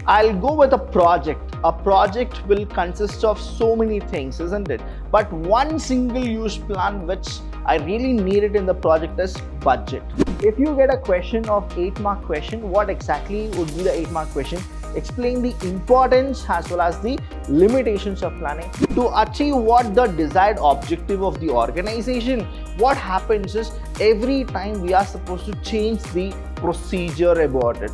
I'll go with a project. A project will consist of so many things, isn't it? But one single use plan which I really needed in the project is budget. If you get a question of 8-mark question, what exactly would be the 8-mark question? Explain the importance as well as the limitations of planning. To achieve what the desired objective of the organization, what happens is every time we are supposed to change the procedure about it.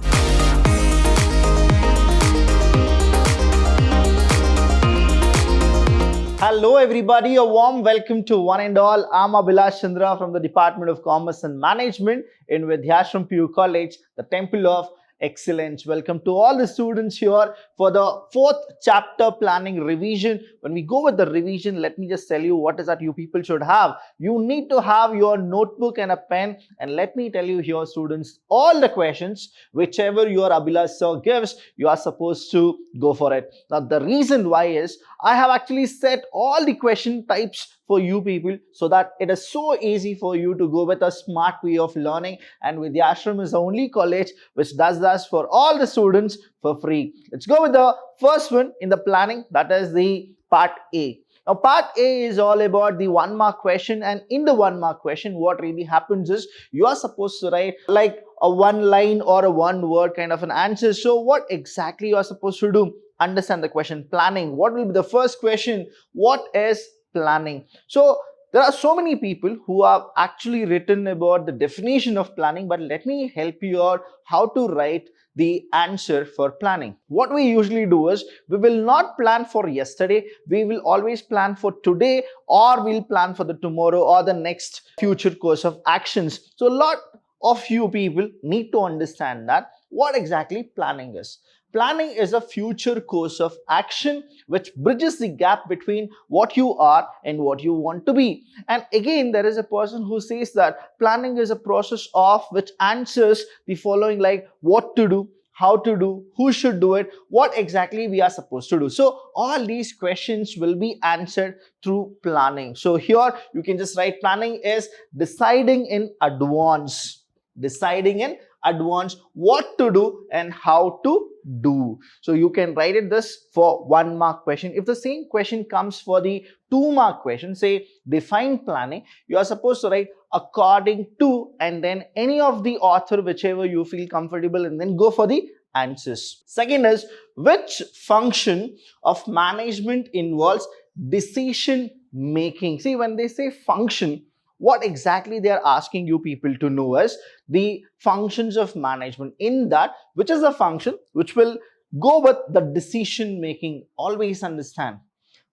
Hello everybody, a warm welcome to one and all. I'm Vidhyaashram from the Department of Commerce and Management in Vidhyaashram PU College, the Temple of Excellence. Welcome to all the students here for the 4th chapter planning revision. When we go with the revision, let me just tell you what is that you people should have. You need to have your notebook and a pen, and let me tell you here students, all the questions whichever your Abhilash sir gives, you are supposed to go for it. Now the reason why is I have actually set all the question types for you people so that it is so easy for you to go with a smart way of learning, and Vidhyaashram is the only college which does that for all the students for free. Let's go with the first one in the planning, that is the part A. Now part A is all about the 1-mark question, and in the 1-mark question what really happens is you are supposed to write like a 1-line or a 1-word kind of an answer. So what exactly you are supposed to do? Understand the question. Planning. What will be the first question? What is planning? So there are so many people who have actually written about the definition of planning, but let me help you out how to write the answer for planning. What we usually do is we will not plan for yesterday, we will always plan for today, or we'll plan for the tomorrow or the next future course of actions. So a lot of you people need to understand that what exactly planning is. Planning is a future course of action which bridges the gap between what you are and what you want to be. And again, there is a person who says that planning is a process of which answers the following, like what to do, how to do, who should do it, what exactly we are supposed to do. So all these questions will be answered through planning. So here you can just write planning is deciding in advance. Deciding in advance what to do and how to do. So you can write it this for 1-mark question. If the same question comes for the 2-mark question, say define planning, you are supposed to write according to and then any of the author whichever you feel comfortable, and then go for the answers. Second is which function of management involves decision making. See, when they say function, what exactly they are asking you people to know is the functions of management. In that, which is the function which will go with the decision making. Always understand,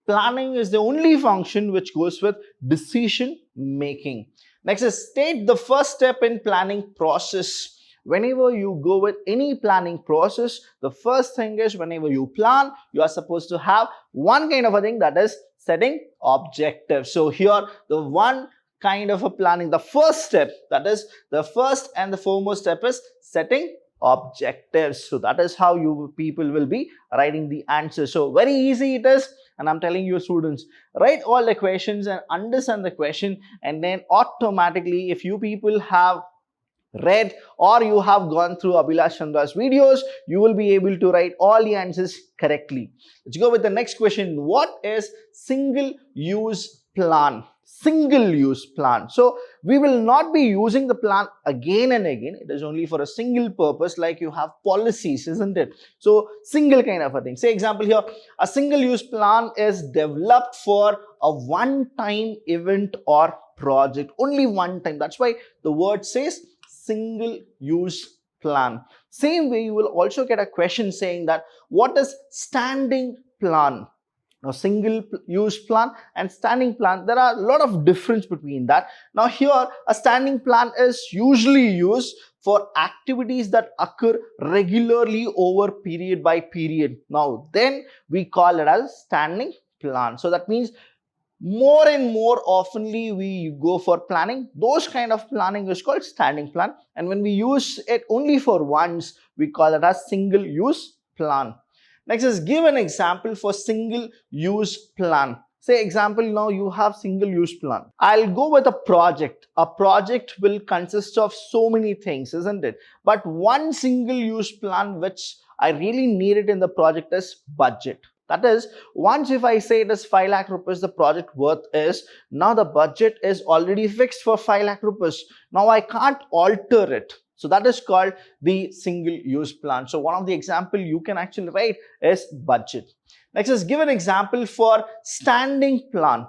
planning is the only function which goes with decision making. Next is state the first step in planning process. Whenever you go with any planning process, the first thing is whenever you plan, you are supposed to have one kind of a thing, that is setting objectives. So here the one kind of a planning, the first step, that is the first and the foremost step is setting objectives. So that is how you people will be writing the answer. So very easy it is, and I'm telling you students, write all the questions and understand the question, and then automatically if you people have read or you have gone through Abhilash Chandra's videos, you will be able to write all the answers correctly. Let's go with the next question. What is single use plan? Single use plan. So we will not be using the plan again and again. It is only for a single purpose, like you have policies, isn't it? So single kind of a thing. Say example here, a single use plan is developed for a one-time event or project. Only one time. That's why the word says single use plan. Same way you will also get a question saying that what is standing plan? Now single use plan and standing plan, there are a lot of difference between that. Now here a standing plan is usually used for activities that occur regularly over period by period. Now then we call it as standing plan. So that means more and more oftenly we go for planning. Those kind of planning is called standing plan, and when we use it only for once, we call it as single use plan. Next is give an example for single use plan. Say example, now you have single use plan. I'll go with a project. A project will consist of so many things, isn't it? But one single use plan which I really need it in the project is budget. That is, once if I say it is 5 lakh rupees, the project worth is, now the budget is already fixed for 5 lakh rupees. Now I can't alter it. So that is called the single use plan. So one of the example you can actually write is budget. Next is give an example for standing plan.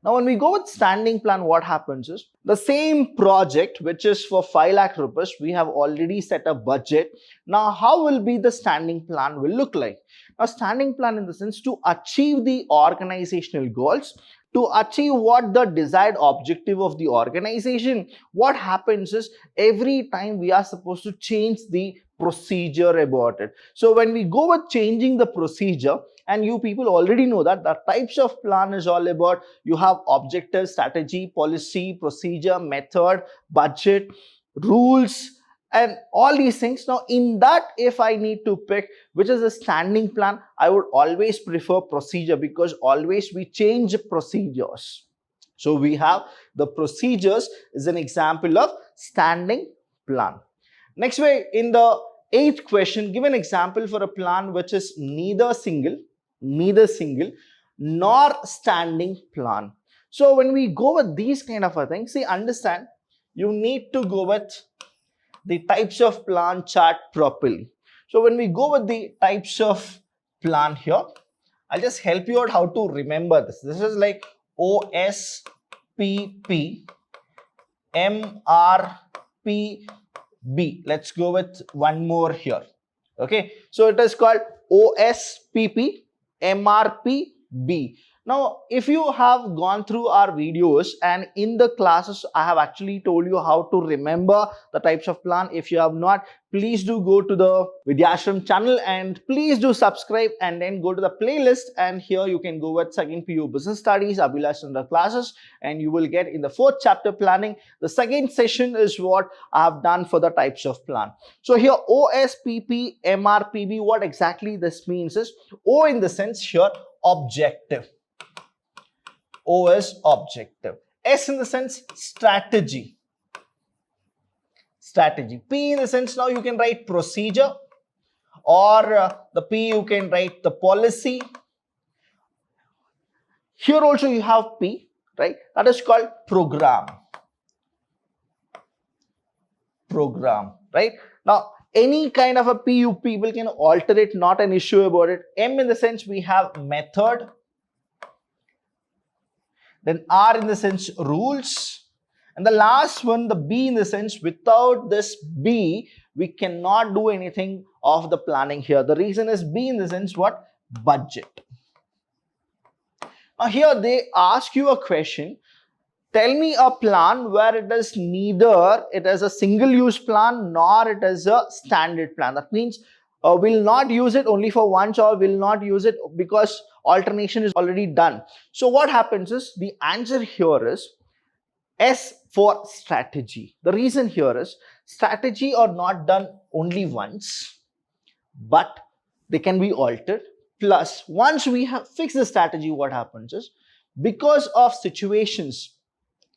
Now, when we go with standing plan, what happens is the same project, which is for 5 lakh rupees, we have already set a budget. Now, how will be the standing plan will look like? Now, standing plan in the sense to achieve the organizational goals, to achieve what the desired objective of the organization, what happens is every time we are supposed to change the procedure about it. So when we go with changing the procedure, and you people already know that the types of plan is all about you have objective, strategy, policy, procedure, method, budget, rules, and all these things. Now in that, if I need to pick which is a standing plan, I would always prefer procedure, because always we change procedures. So we have the procedures is an example of standing plan. Next way, in the 8th question, give an example for a plan which is neither single nor standing plan. So when we go with these kind of a thing, see, understand, you need to go with the types of plan chart properly. So when we go with the types of plan here, I'll just help you out how to remember this. This is like OSPP, MRPB. Let's go with one more here. Okay, so it is called OSPP, MRPB. Now, if you have gone through our videos and in the classes, I have actually told you how to remember the types of plan. If you have not, please do go to the Vidhyaashram channel and please do subscribe, and then go to the playlist, and here you can go with second PU Business Studies, Abhilash Chandra classes, and you will get in the 4th chapter planning. The second session is what I have done for the types of plan. So here OSPP, MRPB, what exactly this means is O in the sense here objective. O is objective. S in the sense strategy. P in the sense now you can write procedure, or the P you can write the policy. Here also you have P, right? That is called program. Right? Now any kind of a PU people can alter it, not an issue about it. M in the sense we have method. Then R in the sense rules. And the last one, the B in the sense without this B, we cannot do anything of the planning here. The reason is B in the sense what? Budget. Now here they ask you a question. Tell me a plan where it is neither it is a single use plan nor it is a standard plan. That means we'll not use it only for once, or will not use it because alternation is already done. So what happens is the answer here is S for strategy. The reason here is strategy are not done only once, but they can be altered. Plus, once we have fixed the strategy, what happens is because of situations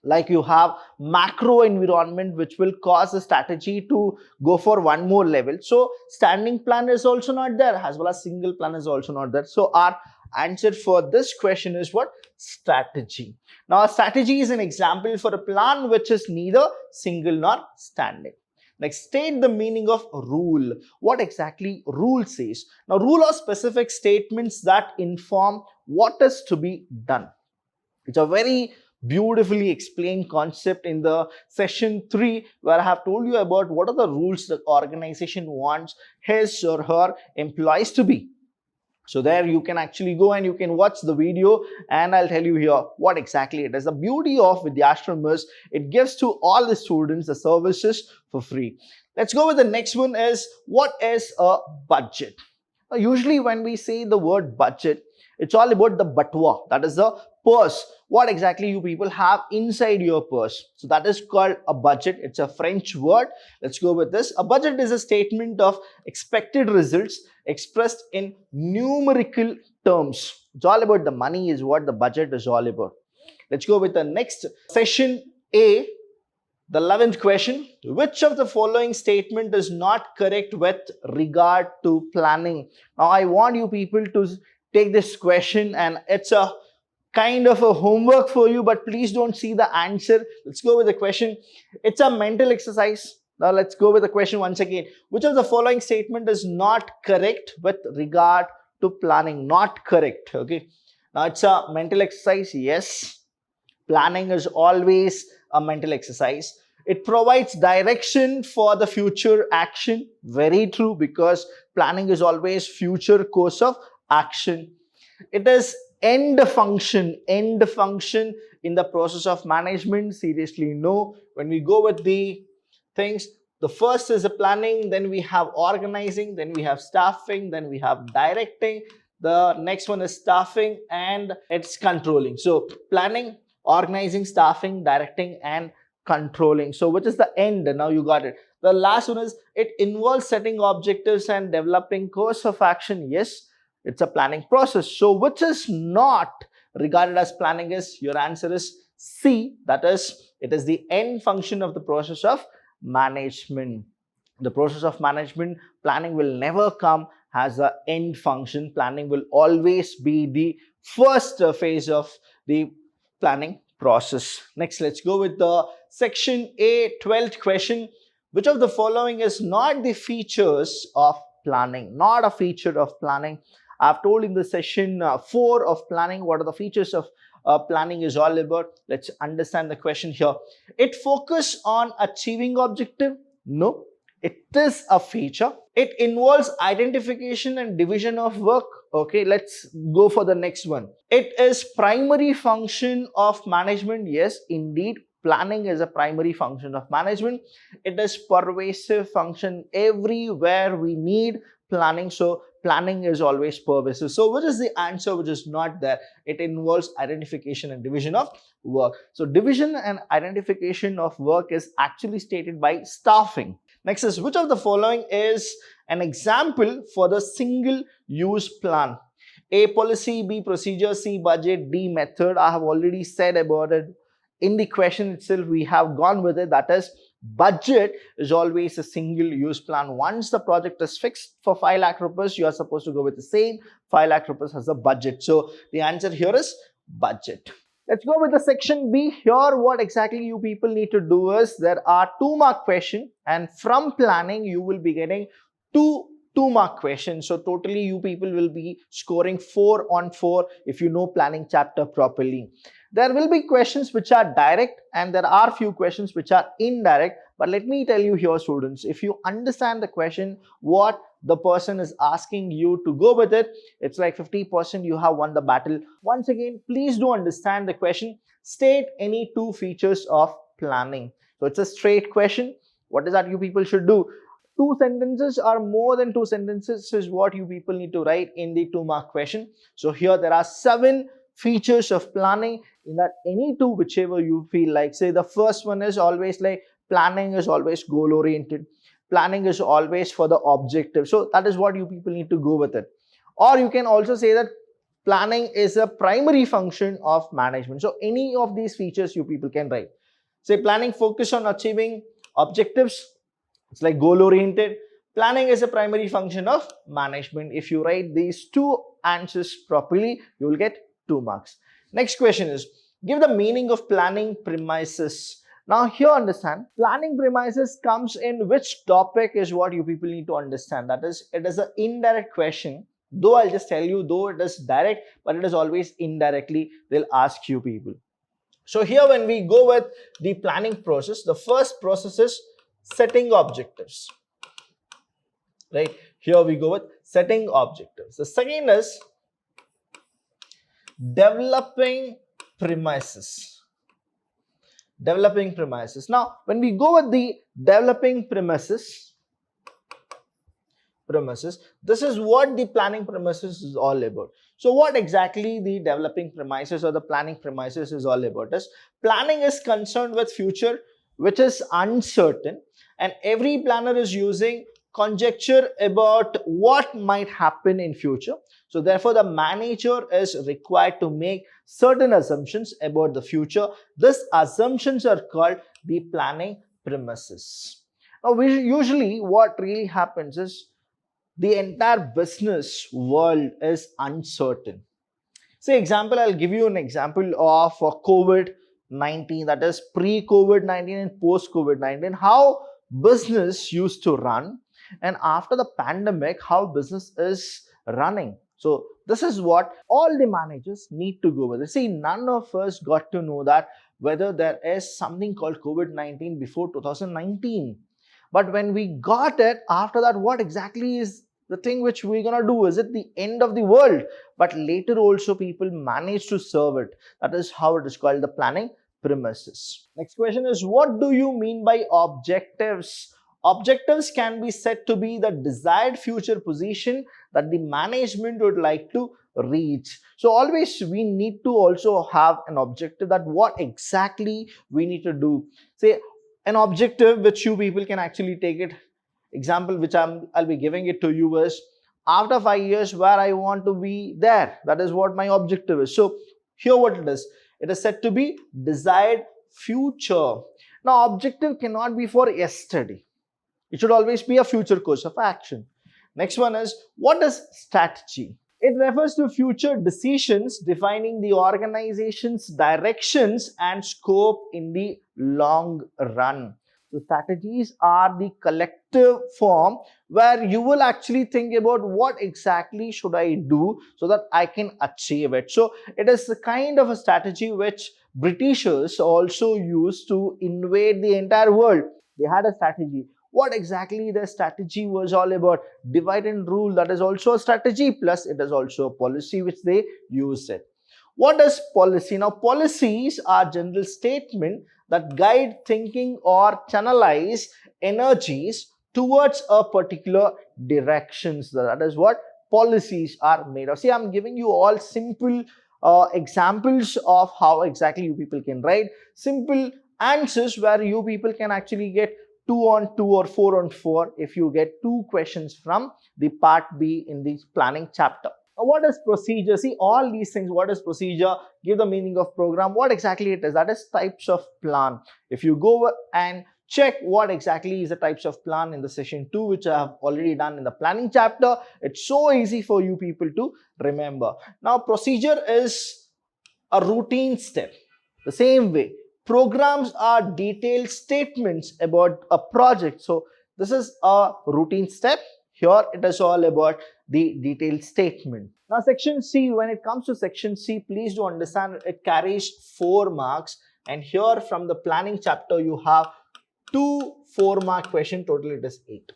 like you have macro environment which will cause the strategy to go for one more level. So standing plan is also not there, as well as single plan is also not there. So our answer for this question is what? Strategy. Now a strategy is an example for a plan which is neither single nor standing. Next, state the meaning of rule. What exactly rule says? Now rule are specific statements that inform what is to be done. It's a very beautifully explained concept in the session 3, where I have told you about what are the rules the organization wants his or her employees to be. So there you can actually go and you can watch the video, and I'll tell you here what exactly it is. The beauty of Vidhyaashram is it gives to all the students the services for free. Let's go with the next one is what is a budget. Now, usually when we say the word budget, it's all about the batwa, that is the purse. What exactly you people have inside your purse. So that is called a budget. It's a French word. Let's go with this. A budget is a statement of expected results expressed in numerical terms. It's all about the money is what the budget is all about. Let's go with the next session A. The 11th question, which of the following statement is not correct with regard to planning? Now, I want you people to take this question, and it's a kind of a homework for you, but please don't see the answer. Let's go with the question. It's a mental exercise. Now, let's go with the question once again. Which of the following statement is not correct with regard to planning? Not correct. Okay. Now, it's a mental exercise. Yes. Planning is always a mental exercise. It provides direction for the future action. Very true, because planning is always future course of action. It is end function in the process of management. Seriously, no. When we go with the things, the first is the planning, then we have organizing, then we have staffing, then we have directing. The next one is staffing, and it's controlling. So planning, organizing, staffing, directing, and controlling. So which is the end? Now you got it. The last one is it involves setting objectives and developing course of action. Yes, it's a planning process. So which is not regarded as planning is, your answer is C. That is, it is the end function of the process of management. The process of management, planning will never come as an end function. Planning will always be the first phase of the planning process. Next, let's go with the section A, 12th question. Which of the following is not the features of planning? Not a feature of planning. I've told in the session 4 of planning what are the features of planning is all about. Let's understand the question here. It focuses on achieving objective? No, it is a feature. It involves identification and division of work. Okay, let's go for the next one. It is primary function of management. Yes, indeed, planning is a primary function of management. It is pervasive function. Everywhere we need planning. So planning is always pervasive. So which is the answer which is not there? It involves identification and division of work. So division and identification of work is actually stated by staffing. Next is, which of the following is an example for the single use plan? A, policy, B, procedure, C, budget, D, method. I have already said about it in the question itself. We have gone with it. That is, budget is always a single use plan. Once the project is fixed for 5 lakh rupees, you are supposed to go with the same 5 lakh rupees as a budget. So the answer here is budget. Let's go with the section B. Here, what exactly you people need to do is, there are 2-mark questions, and from planning you will be getting two 2-mark questions. So totally you people will be scoring 4 on 4 if you know planning chapter properly. There will be questions which are direct, and there are few questions which are indirect. But let me tell you here, students, if you understand the question, what the person is asking you to go with it, it's like 50% you have won the battle. Once again, please do understand the question. State any 2 features of planning. So it's a straight question. What is that you people should do? 2 sentences or more than 2 sentences is what you people need to write in the 2-mark question. So here there are 7 features of planning. In that, any 2 whichever you feel like. Say the first one is always like planning is always goal oriented. Planning is always for the objective. So that is what you people need to go with it. Or you can also say that planning is a primary function of management. So any of these features you people can write. Say planning focus on achieving objectives. It's like goal oriented. Planning is a primary function of management. If you write these 2 answers properly, you will get 2 marks. Next question is, give the meaning of planning premises. Now here understand, planning premises comes in which topic is what you people need to understand. That is, it is an indirect question. Though I'll just tell you, though it is direct, but it is always indirectly they'll ask you people. So here when we go with the planning process, the first process is setting objectives. Right? Here we go with setting objectives. The second is developing premises. Developing premises. Now, when we go with the developing premises, this is what the planning premises is all about. So what exactly the developing premises or the planning premises is all about is, planning is concerned with future which is uncertain, and every planner is using conjecture about what might happen in future. So therefore, the manager is required to make certain assumptions about the future. These assumptions are called the planning premises. Now, usually what really happens is the entire business world is uncertain. Say example, I'll give you an example of COVID-19, that is pre-COVID-19 and post-COVID-19, how business used to run, and after the pandemic, how business is running. So this is what all the managers need to go with. See, none of us got to know that whether there is something called COVID-19 before 2019. But when we got it, after that, what exactly is the thing which we're gonna do? Is it the end of the world? But later also people manage to serve it. That is how it is called the planning premises. Next question is, what do you mean by objectives? Objectives can be said to be the desired future position that the management would like to reach. So always we need to also have an objective, that what exactly we need to do. Say an objective which you people can actually take it. Example which I'll be giving it to you is, after 5 years where I want to be there. That is what my objective is. So here what it is said to be desired future. Now objective cannot be for yesterday. It should always be a future course of action. Next one is, what is strategy? It refers to future decisions defining the organization's directions and scope in the long run. So strategies are the collective form where you will actually think about what exactly should I do so that I can achieve it. So it is the kind of a strategy which Britishers also used to invade the entire world. They had a strategy. What exactly their strategy was all about? Divide and rule, that is also a strategy, plus it is also a policy which they used it. What is policy? Now policies are general statement that guide thinking or channelize energies towards a particular directions. That is what policies are made of. See, I'm giving you all simple examples of how exactly you people can write simple answers where you people can actually get 2 on 2 or 4 on 4 if you get 2 questions from the part B in the planning chapter. Now, what is procedure? See, all these things, what is procedure? Give the meaning of program, what exactly it is. That is types of plan. If you go and check what exactly is the types of plan in the session 2, which I have already done in the planning chapter, it's so easy for you people to remember. Now, procedure is a routine step. The same way, programs are detailed statements about a project. So this is a routine step. Here it is all about the detailed statement. Now section C, when it comes to section C, please do understand it carries 4 marks, and here from the planning chapter you have 2 4-mark questions, total it is 8.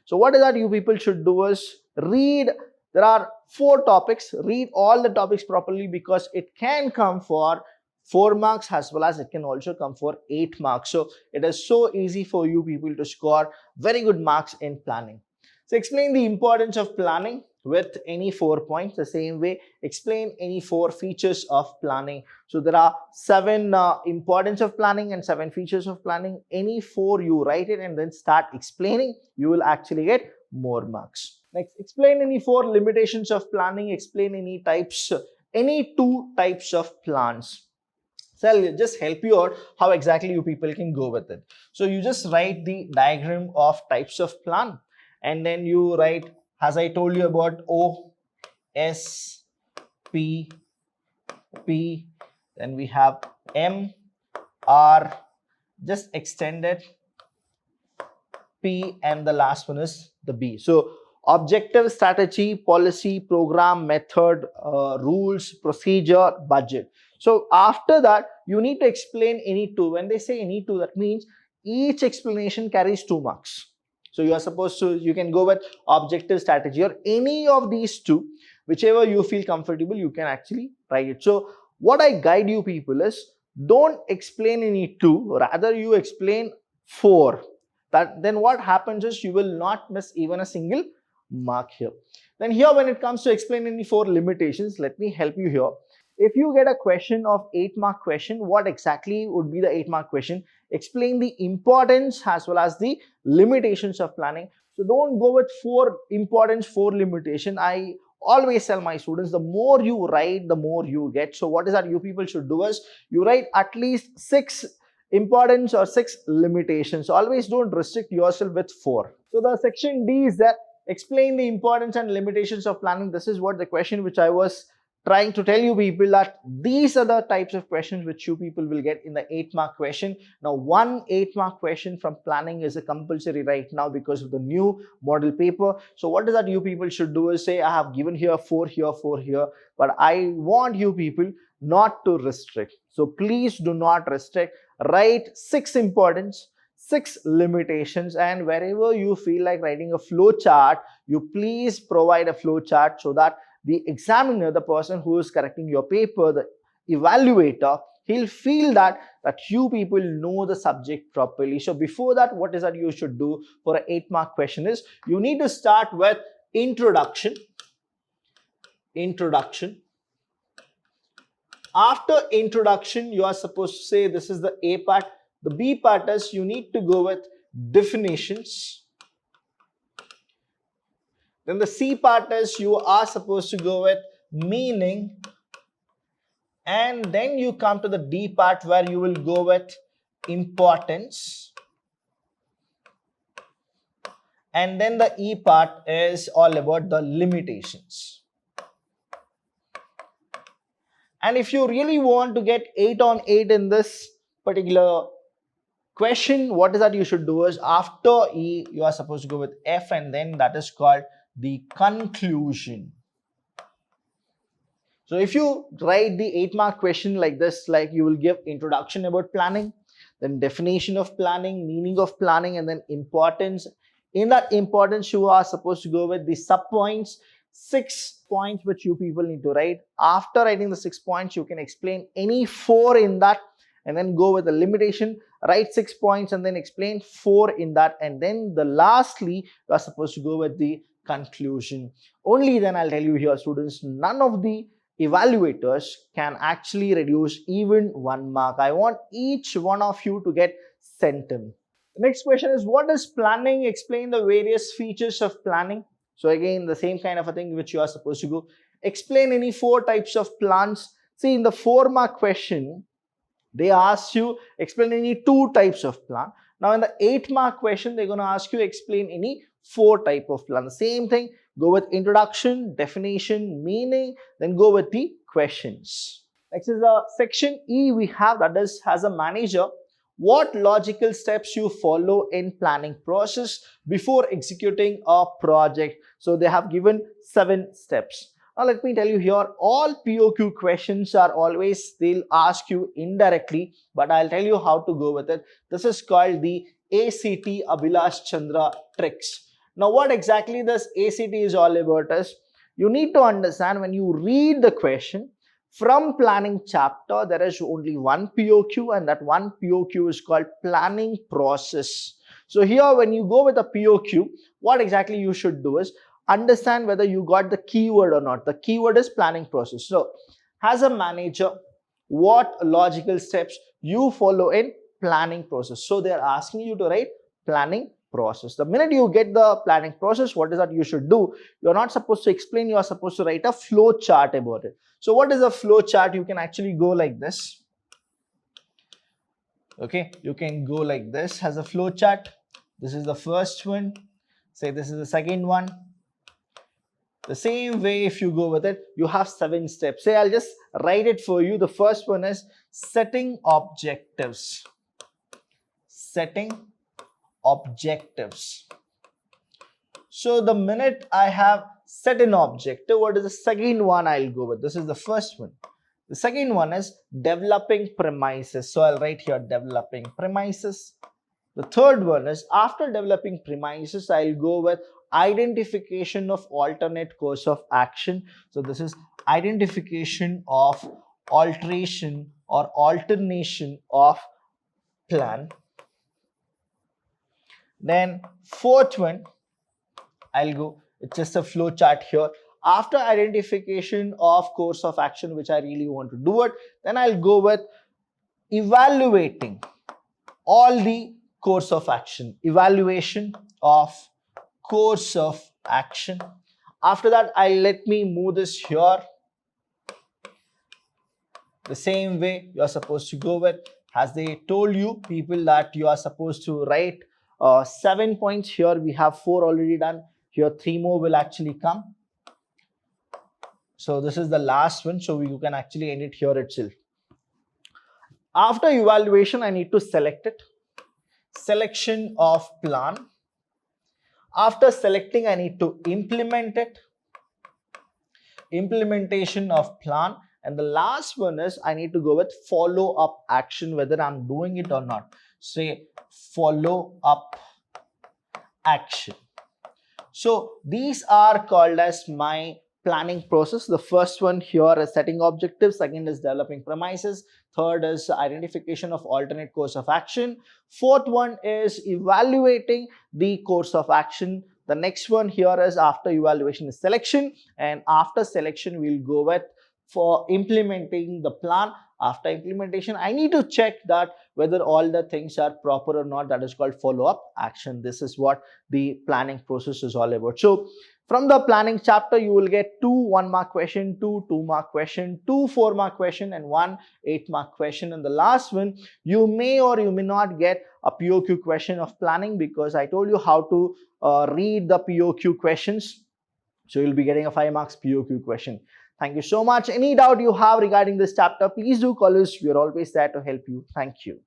So what is that you people should do is read. There are 4 topics. Read all the topics properly, because it can come for 4 marks as well as it can also come for 8 marks. So it is so easy for you people to score very good marks in planning. So explain the importance of planning with any 4 points. The same way, explain any 4 features of planning. So there are 7 importance of planning and 7 features of planning. Any 4 you write it and then start explaining, you will actually get more marks. Next, explain any 4 limitations of planning. Explain any 2 types of plans. So I'll just help you out how exactly you people can go with it. So you just write the diagram of types of plan, and then you write, as I told you about O, S, P, P, then we have M, R, just extend it, P, and the last one is the B. So objective, strategy, policy, program, method, rules, procedure, budget. So after that, you need to explain any 2. When they say any 2, that means each explanation carries 2 marks. So you are supposed to, you can go with objective, strategy, or any of these 2, whichever you feel comfortable, you can actually write it. So what I guide you people is, don't explain any 2, rather you explain 4. Then what happens is you will not miss even a single mark here. Then here, when it comes to explain any 4 limitations, let me help you here. If you get a question of 8-mark question, what exactly would be the 8-mark question? Explain the importance as well as the limitations of planning. So don't go with 4 importance, 4 limitation. I always tell my students, the more you write, the more you get. So what is that you people should do is, you write at least 6 importance or 6 limitations. Always don't restrict yourself with 4. So the section D is that explain the importance and limitations of planning. This is what the question which I was trying to tell you people, that these are the types of questions which you people will get in the 8-mark question. Now, one 8-mark question from planning is a compulsory right now because of the new model paper. So what is that you people should do is say, I have given here 4 here, 4 here, but I want you people not to restrict. So please do not restrict. Write 6 importance, 6 limitations, and wherever you feel like writing a flow chart, you please provide a flow chart so that the examiner, the person who is correcting your paper, the evaluator, he'll feel that you people know the subject properly. So before that, what is that you should do for an 8-mark question is, you need to start with introduction. After introduction, you are supposed to say this is the A part. The B part is you need to go with definitions. Then the C part is you are supposed to go with meaning. And then you come to the D part where you will go with importance. And then the E part is all about the limitations. And if you really want to get 8 on 8 in this particular question, what is that you should do is, after E, you are supposed to go with F, and then that is called the conclusion. So if you write the 8-mark question like this, like you will give introduction about planning, then definition of planning, meaning of planning, and then importance. In that importance, you are supposed to go with the sub points, 6 points which you people need to write. After writing the 6 points, you can explain any 4 in that, and then go with the limitation. Write 6 points and then explain 4 in that, and then lastly you are supposed to go with the conclusion. Only then I'll tell you here, students, none of the evaluators can actually reduce even 1 mark. I want each one of you to get centum. The next question is, what is planning? Explain the various features of planning. So again, the same kind of a thing which you are supposed to go. Explain any 4 types of plans. See, in the 4-mark question, they ask you explain any 2 types of plan. Now in the 8-mark question, they're going to ask you explain any 4 type of plan. The same thing, go with introduction, definition, meaning, then go with the questions. Next is the section E we have, that is, as a manager, what logical steps you follow in planning process before executing a project. So they have given 7 steps. Now let me tell you here, all POQ questions are always, they'll ask you indirectly, but I'll tell you how to go with it. This is called the ACT Abhilash Chandra tricks. Now what exactly this ACT is all about is, you need to understand when you read the question, from planning chapter, there is only one POQ, and that one POQ is called planning process. So here when you go with a POQ, what exactly you should do is, understand whether you got the keyword or not. The keyword is planning process. So as a manager, what logical steps you follow in planning process? So they are asking you to write planning process. The minute you get the planning process, what is that you should do? You're not supposed to explain, you are supposed to write a flow chart about it. So what is a flow chart? You can actually go like this. Okay, you can go like this as a flow chart. This is the first one. Say this is the second one. The same way, if you go with it, you have 7 steps. Say I'll just write it for you. The first one is setting objectives. Setting objectives. So the minute I have set an objective, what is the second one I'll go with? This is the first one. The second one is developing premises. So I'll write here developing premises. The third one is, after developing premises, I'll go with identification of alternate course of action. So this is identification of alteration or alternation of plan. Then fourth one, I'll go, it's just a flow chart here. After identification of course of action, which I really want to do it, then I'll go with evaluating all the course of action. Evaluation of course of action. After that, let me move this here. The same way you are supposed to go with, as they told you people that you are supposed to write 7 points. Here we have 4 already done. Here 3 more will actually come. So this is the last one, so you can actually end it here itself. After evaluation, I need to select it. Selection of plan. After selecting, I need to implement it. Implementation of plan. And the last one is I need to go with follow up action, whether I'm doing it or not. Say follow up action. So these are called as my planning process. The first one here is setting objectives. Second is developing premises. Third is identification of alternate course of action. Fourth one is evaluating the course of action. The next one here is after evaluation is selection, and after selection we'll go with for implementing the plan. After implementation, I need to check that whether all the things are proper or not. That is called follow-up action. This is what the planning process is all about. So from the planning chapter, you will get 2 1-mark question, 2 2-mark question, 2 4-mark question, and 1 8-mark question. And the last one, you may or you may not get a POQ question of planning, because I told you how to read the POQ questions. So you'll be getting a 5 marks POQ question. Thank you so much. Any doubt you have regarding this chapter, please do call us. We are always there to help you. Thank you.